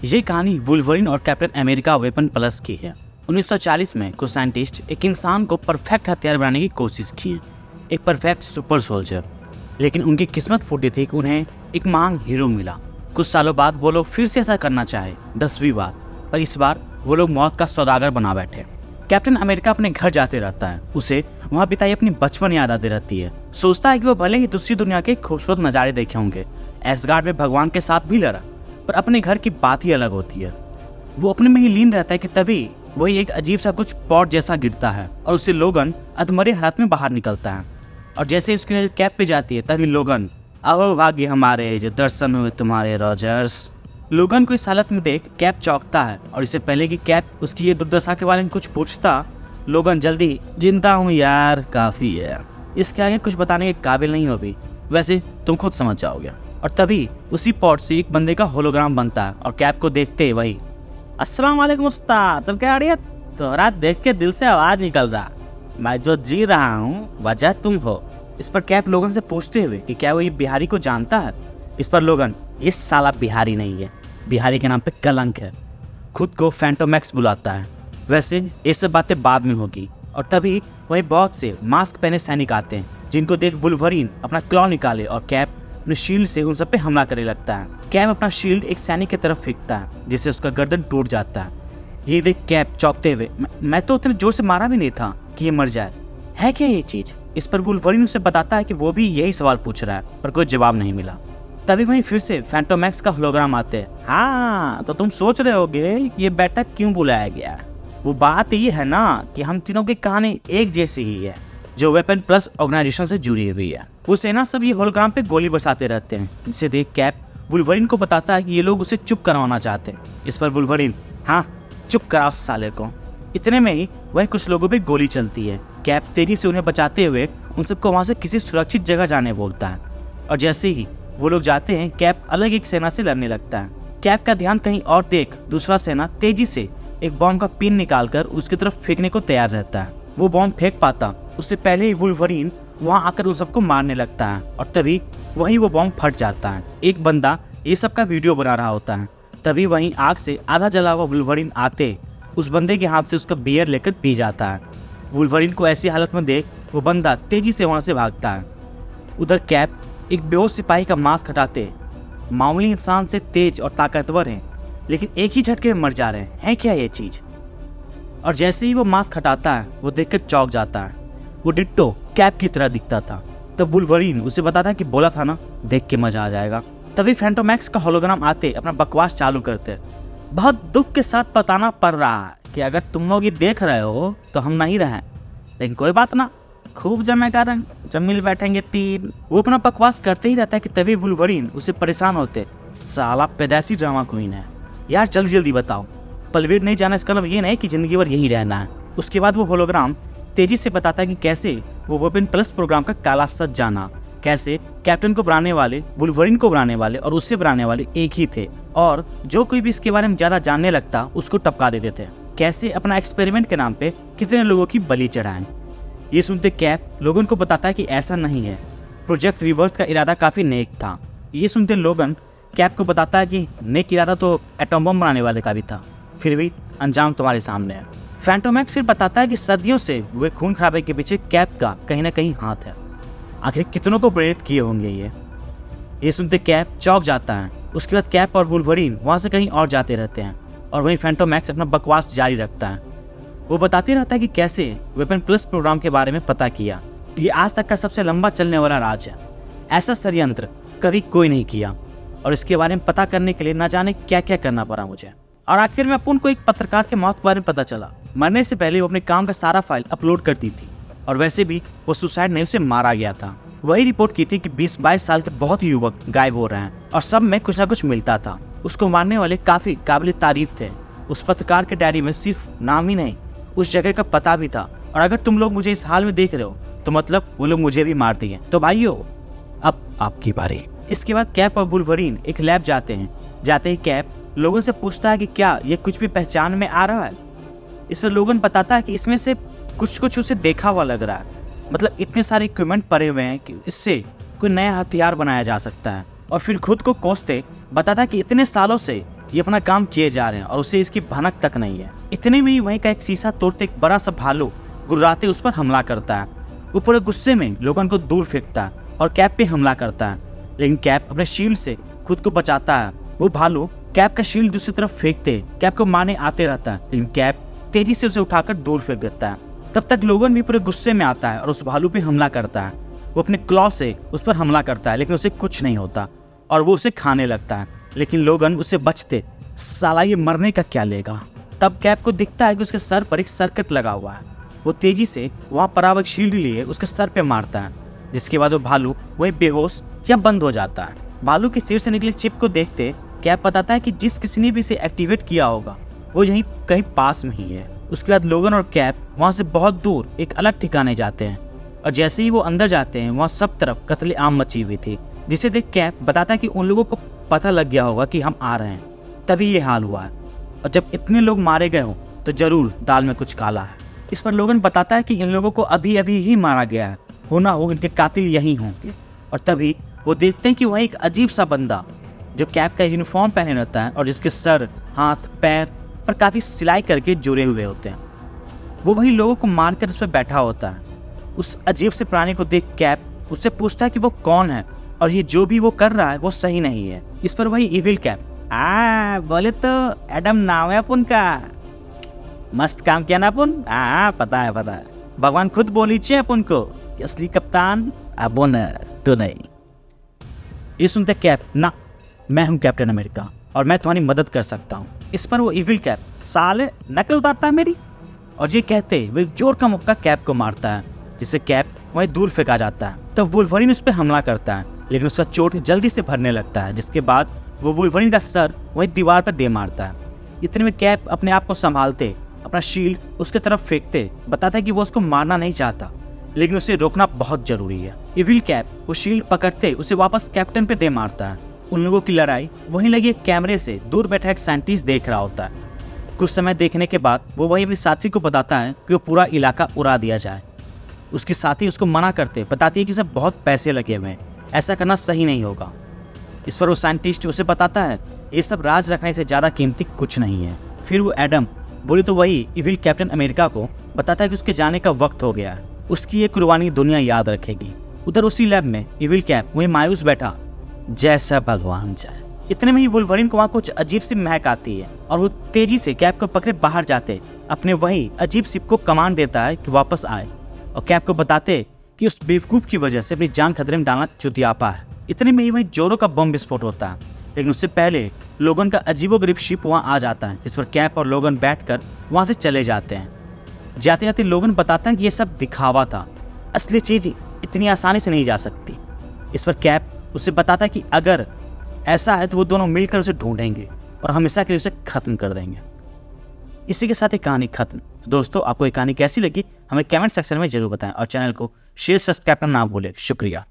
ये कहानी वुल्वरीन और कैप्टन अमेरिका वेपन प्लस की है। 1940 में कुछ साइंटिस्ट एक इंसान को परफेक्ट हथियार बनाने की कोशिश की, एक परफेक्ट सुपर सोल्जर। लेकिन उनकी किस्मत फूटी थी कि उन्हें एक महान हीरो मिला। कुछ सालों बाद वो लोग फिर से ऐसा करना चाहे, 10वीं बार, पर इस बार वो लोग मौत का सौदागर बना बैठे। कैप्टन अमेरिका अपने घर जाते रहता है। उसे वहाँ बिताई अपनी बचपन याद आती रहती है। सोचता है कि वो भले ही दूसरी दुनिया के खूबसूरत नज़ारे देखे होंगे, एसगार्ड में भगवान के साथ भी लड़ा, पर अपने घर की बात ही अलग होती है। वो अपने में ही लीन रहता है कि तभी वही एक अजीब सा कुछ पॉट जैसा गिरता है और उससे लोगन अधमरे हालात में बाहर निकलता है। और जैसे उसकी नजर कैप पे जाती है तभी लोगन, अहो भाग्य हमारे जो दर्शन हुए तुम्हारे रॉजर्स। लोगन को इस हालत में देख कैप चौंकता है और इससे पहले कि कैप उसकी ये दुर्दशा के बारे में कुछ पूछता, लोगन जल्दी जिंदा हूँ यार, काफ़ी है, इसके आगे कुछ बताने के काबिल नहीं हो भी, वैसे तुम खुद समझ जाओगे। और तभी उसी पॉट से एक बंदे का होलोग्राम बनता है और कैप को देखते ही वही, अस्सलाम वालेकुम उस्ताद, सब क्या खैरियत? तोहरा देख के दिल से आवाज़ निकल रहा, मैं जो जी रहा हूँ वजह तुम हो। इस पर कैप लोगन से पूछते हुए कि क्या वो ये बिहारी को जानता है। इस पर लोगन, ये साला बिहारी नहीं है, बिहारी के नाम पे कलंक है। खुद को फैंटोमैक्स बुलाता है। वैसे ये सब बातें बाद में होगी। और तभी वहीं बहुत से मास्क पहने सैनिक आते हैं, जिनको देख वुल्वरीन अपना क्लॉ निकाले और कैप अपने शील्ड से उन सब पे हमला करने लगता है। कैप अपना शील्ड एक सैनिक की तरफ फेंकता है, जिससे उसका गर्दन टूट जाता है। ये देख कैप चौंकते हुए, मैं तो उतने जोर से मारा भी नहीं था कि ये मर जाए, है क्या ये चीज़? इस पर वुल्वरीन उसे बताता है कि वो भी यही सवाल पूछ रहा है, पर कोई जवाब नहीं मिला। तभी वहीं फिर से फैंटोमैक्स का होलोग्राम आते हैं। हाँ, तो तुम सोच रहे होगे कि ये बैठक क्यों बुलाया गया है। वो बात ये है ना कि हम तीनों की कहानी एक जैसी ही है, जो वेपन प्लस ऑर्गेनाइजेशन से जुड़ी हुई है। वो सेना सब ये होलोग्राम पे गोली बरसाते रहते हैं, जिसे देख कैप वुल्वरीन को बताता है कि ये लोग उसे चुप करवाना चाहते हैं। इस पर वुल्वरीन, हाँ चुप कराओ साले को। इतने में ही वहीं कुछ लोगों पे गोली चलती है। कैप तेजी से उन्हें बचाते हुए उन सबको वहाँ से किसी सुरक्षित जगह जाने बोलता है। और जैसे ही वो लोग जाते हैं, कैप अलग एक सेना से लड़ने लगता है। कैप का ध्यान कहीं और देख दूसरा सेना तेजी से एक बॉम्ब का पिन निकालकर उसकी तरफ फेंकने को तैयार रहता है। वो बॉम्ब फेंक पाता उससे पहले ही वुल्वरीन वहाँ आकर उन सबको मारने लगता है और तभी वहीं वो बॉम्ब फट जाता है। एक बंदा ये सब का वीडियो बना रहा होता है। तभी वहीं आग से आधा जला हुआ वुल्वरीन आते उस बंदे के हाथ से उसका बियर लेकर पी जाता है। वुल्वरीन को ऐसी हालत में देख वो बंदा तेजी से वहाँ से भागता है। उधर कैप एक बेहोश सिपाही का मास्क हटाते, मामूली इंसान से तेज और ताकतवर हैं, लेकिन एक ही झटके में मर जा रहे हैं, है क्या ये चीज़? और जैसे ही वो मास्क हटाता है वो देखकर चौंक जाता है। वो डिट्टो कैप की तरह दिखता था। तब वुल्वरीन उसे बताता है कि बोला था ना, देख के मजा आ जाएगा। तभी फैंटोमैक्स का होलोग्राम आते अपना बकवास चालू करते, बहुत दुख के साथ बताना पड़ रहा है कि अगर तुम लोग ये देख रहे हो तो हम नहीं रहे, लेकिन कोई बात ना, खूब जमेगा रंग, जब मिल बैठेंगे तीन। वो अपना बकवास करते ही रहता है कि तभी वुल्वरीन उसे परेशान होते, साला पैदाइशी ड्रामा क्वीन है यार, जल्दी जल्दी बताओ। पलवीर नहीं जाना इसका मतलब ये नहीं कि जिंदगी भर यहीं रहना है। उसके बाद वो होलोग्राम तेजी से बताता है कि कैसे वो वेपन प्लस प्रोग्राम का काला सच जाना, कैसे कैप्टन को बनाने वाले, वुल्वरीन को बनाने वाले और उससे बनाने वाले एक ही थे, और जो कोई भी इसके बारे में ज़्यादा जानने लगता उसको टपका देते थे। कैसे अपना एक्सपेरिमेंट के नाम पे कितने लोगों की बलि चढ़ाएं। ये सुनते कैप लोगन को बताता है कि ऐसा नहीं है, प्रोजेक्ट रिवर्स का इरादा काफ़ी नेक था। ये सुनते लोगन कैप को बताता है कि नेक इरादा तो एटम बम बनाने वाले का भी था, फिर भी अंजाम तुम्हारे सामने है। फैंटोमैक्स फिर बताता है कि सदियों से हुए खून खराबे के पीछे कैप का कहीं ना कहीं हाथ है। आखिर कितनों को प्रेरित किए होंगे ये सुनते कैप चौंक जाता है। उसके बाद कैप और वुल्वरीन वहाँ से कहीं और जाते रहते हैं और वहीं फैंटोमैक्स अपना बकवास जारी रखता है। वो बताते रहता है कि कैसे वेपन प्लस प्रोग्राम के बारे में पता किया। ये आज तक का सबसे लंबा चलने वाला राज है, ऐसा षड्यंत्र कभी कोई नहीं किया, और इसके बारे में पता करने के लिए न जाने क्या क्या करना पड़ा मुझे। और आखिर में अपन को एक पत्रकार के मौत के बारे में पता चला। मरने से पहले वो अपने काम का सारा फाइल अपलोड करती थी, और वैसे भी वो सुसाइड नहीं, उसे मारा गया था। वही रिपोर्ट की थी कि 20-22 साल के बहुत युवक गायब हो रहे हैं और सब में कुछ ना कुछ मिलता था। उसको मारने वाले काफ़ी काबिल तारीफ थे। उस पत्रकार के डायरी में सिर्फ नाम ही नहीं, उस जगह का पता भी था। और अगर तुम लोग मुझे इस हाल में देख रहे हो तो मतलब वो लोग मुझे भी मार दिए। तो भाइयों, अब आपकी बारी। इसके बाद कैप और वुल्वरीन एक लैब जाते हैं। जाते ही कैप लोगों से पूछता है कि क्या ये कुछ भी पहचान में आ रहा है। इस पर लोगन बताता है कि इसमें से कुछ उसे देखा हुआ लग रहा है, मतलब इतने सारे इक्विपमेंट पड़े हुए हैं कि इससे कोई नया हथियार बनाया जा सकता है। और फिर खुद को कोसते बताता है कि इतने सालों से ये अपना काम किए जा रहे हैं और उसे इसकी भनक तक नहीं है। इतने में ही वहीं का एक शीशा तोड़ते एक बड़ा सा भालू गुर्राते उस पर हमला करता है। वो पूरे गुस्से में लोगन को दूर फेंकता है और कैप पे हमला करता है, लेकिन कैप अपने शील्ड से खुद को बचाता है। वो भालू कैप का शील्ड दूसरी तरफ फेंकते कैप को मारने आते रहता है, लेकिन कैप तेजी से उसे उठाकर दूर फेंक देता है। तब तक लोगन भी पूरे गुस्से में आता है और उस भालू पे हमला करता है। वो अपने क्लॉ से उस पर हमला करता है, लेकिन उसे कुछ नहीं होता और वो उसे खाने लगता है, लेकिन लोगन उससे बचते। साला ये मरने का क्या लेगा। तब कैप को दिखता है कि उसके सर पर एक सर्किट लगा हुआ है। वो तेजी से वहाँ परावक शील्ड लिए उसके सर पे मारता है, जिसके बाद वो भालू वही बेहोश या बंद हो जाता है। भालू के सिर से निकले चिप को देखते कैप बताता है कि जिस किसी ने भी इसे एक्टिवेट किया होगा वो यहीं कहीं पास में ही है। उसके बाद लोगन और कैप वहाँ से बहुत दूर एक अलग ठिकाने जाते हैं और जैसे ही वो अंदर जाते हैं वहाँ सब तरफ कत्ले आम मची हुई थी, जिसे देख कैप बताता है कि उन लोगों को पता लग गया होगा कि हम आ रहे हैं, तभी ये हाल हुआ है। और जब इतने लोग मारे गए हों तो जरूर दाल में कुछ काला है। इस पर लोगन बताता है कि इन लोगों को अभी अभी ही मारा गया है, होना हो इनके कातिल यही होंगे। और तभी वो देखते हैं कि वह एक अजीब सा बंदा जो कैप का यूनिफॉर्म पहने रहता है और जिसके सर, हाथ, पैर पर काफ़ी सिलाई करके जुड़े हुए होते हैं, वो वही लोगों को मारकर उस पर बैठा होता है। उस अजीब से प्राणी को देख कैप उससे पूछता है कि वो कौन है और ये जो भी वो कर रहा है वो सही नहीं है। इस पर वही इविल कैप बोले तो एडम नाम है अपन का, मस्त काम किया ना अपन। पता है भगवान खुद बोली चे अपन को कि असली कप्तान अपन तो नहीं। ये सुनते कैप, ना मैं हूँ कैप्टन अमेरिका और मैं तुम्हारी मदद कर सकता हूँ। इस पर वो इविल कैप, साले नकल उतारता है मेरी। और ये कहते वो एक जोर का मुक्का कैप को मारता है, जिससे कैप वहीं दूर फेंका जाता है। तब वुल्वरीन उस पर हमला करता है, लेकिन उसका चोट जल्दी से भरने लगता है, जिसके बाद वो वुल्वरीन का सर वहीं दीवार पर दे मारता है। इतने में कैप अपने आप को संभालते अपना शील्ड उसके तरफ फेंकते बताता है कि वो उसको मारना नहीं चाहता, लेकिन उसे रोकना बहुत जरूरी है। इविल कैप वो शील्ड पकड़ते उसे वापस कैप्टन पे दे मारता है। उन लोगों की लड़ाई वहीं लगी एक कैमरे से दूर बैठा एक साइंटिस्ट देख रहा होता है। कुछ समय देखने के बाद वो वही अपने साथी को बताता है कि वो पूरा इलाका उड़ा दिया जाए। उसके साथी उसको मना करते बताती है कि सब बहुत पैसे लगे हुए हैं, ऐसा करना सही नहीं होगा। इस पर वो साइंटिस्ट उसे बताता है ये सब राज रखने से ज़्यादा कीमती कुछ नहीं है। फिर वो एडम बोले तो वही इविल कैप्टन अमेरिका को बताता है कि उसके जाने का वक्त हो गया है, उसकी ये कुर्बानी दुनिया याद रखेगी। उधर उसी लैब में इविल कैप वही मायूस बैठा, जैसा भगवान चाहे। इतने में ही वुल्वरीन को वहाँ कुछ अजीब सी महक आती है और वो तेजी से कैप को पकड़े बाहर जाते अपने वही अजीब शिप को कमांड देता है कि वापस आए और कैप को बताते कि उस बेवकूफ़ की वजह से अपनी जान खतरे में डालना चुतियापा है। इतने में ही वहीं जोरों का बम विस्फोट होता है, लेकिन उससे पहले लोगन का अजीबोगरीब शिप वहाँ आ जाता है, जिस पर कैप और लोगन बैठकर वहाँ से चले जाते हैं। जाते जाते लोगन बताता है कि ये सब दिखावा था, असली चीज़ इतनी आसानी से नहीं जा सकती। इस पर कैप उससे बताता है कि अगर ऐसा है तो वो दोनों मिलकर उसे ढूंढेंगे और हमेशा के लिए उसे खत्म कर देंगे। इसी के साथ ये कहानी खत्म। दोस्तों, आपको ये कहानी कैसी लगी हमें कमेंट सेक्शन में जरूर बताएं और चैनल को शेयर सब्सक्राइब करना ना भूलें। शुक्रिया।